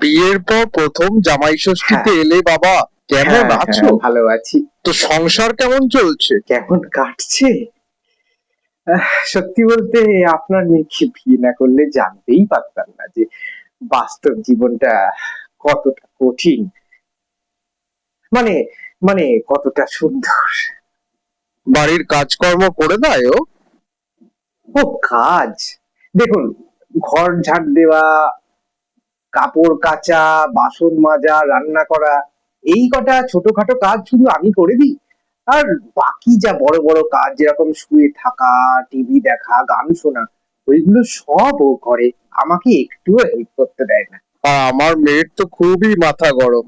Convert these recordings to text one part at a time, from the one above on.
বিয়ের পর প্রথম জামাই ষষ্ঠীতে এলে বাবা, কেমন আছো? ভালো আছি। তো সংসার কেমন চলছে? কেমন কাটছে? সত্যি বলতে আপনার মেয়েকে বিয়ে না করলে জানতেই পারতাম না যে বাস্তব জীবনটা কতটা কঠিন, মানে মানে কতটা সুন্দর। বাড়ির কাজকর্ম করে দেয় ও? ও কাজ, দেখুন, ঘর ঝাড় দেওয়া, কাপড় কাচা, বাসন মাজা, রান্না করা, এই কটা ছোটখাটো কাজ শুধু আমি করে দিই। আর বাকি যা বড় বড় কাজ, যেরকম শুয়ে থাকা, টিভি দেখা, গান শোনা, ওইগুলো সব ও করে, আমাকে একটুও হেল্প করতে দেয় না। আর আমার মেয়ের তো খুবই মাথা গরম,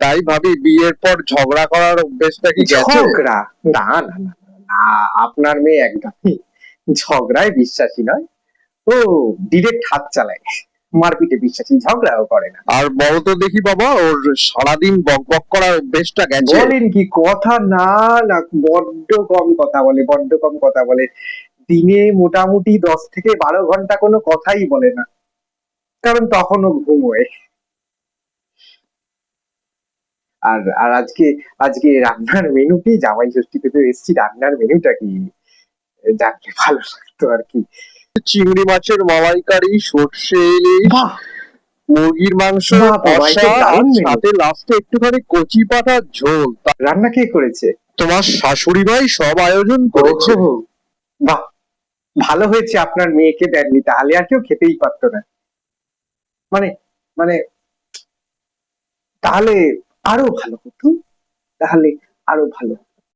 তাই ভাবি বিয়ের পর ঝগড়া করার অভ্যেসটা কি গেছে? ঝগড়া? না না না না, আপনার মেয়ে একদমই ঝগড়ায় বিশ্বাসী নয়। ও ডিরেক্ট হাত চালায়, মারপিটে বিশ্বাসী, ঝগড়াও করে না। আর বড় তো দেখি বাবা, ওর সারাদিন বক বক করার অভ্যেসটা গেছে। বলেন কি কথা? না না, বড্ড কম কথা বলে, বড্ড কম কথা বলে। দিনে মোটামুটি 10 থেকে 12 ঘন্টা কোনো কথাই বলে না, কারণ তখনও ঘুমোয়। আর আর আজকে আজকে রান্নার মেনু কি? জামাই ষষ্ঠীতে তো এসছি, রান্নার মেনুটা কি জানলে ভালো লাগতো আর কি। চিংড়ি মাছের মালাইকারি, সর্ষে ইলিশ, বাহ মুরগির মাংস বাহ, এ তো কষা, আর দারুণ মেনু। সাথে লাস্টে একটুখানি কচি পাঠার ঝোল। রান্না কে করেছে? তোমার শাশুড়ি ভাই সব আয়োজন করেছে। ওহো, বাহ, ভালো হয়েছে আপনার মেয়েকে দেননি, তাহলে আর কেউ খেতেই পারতো না। মানে মানে তাহলে আরো ভালো হতো, তাহলে আরো ভালো।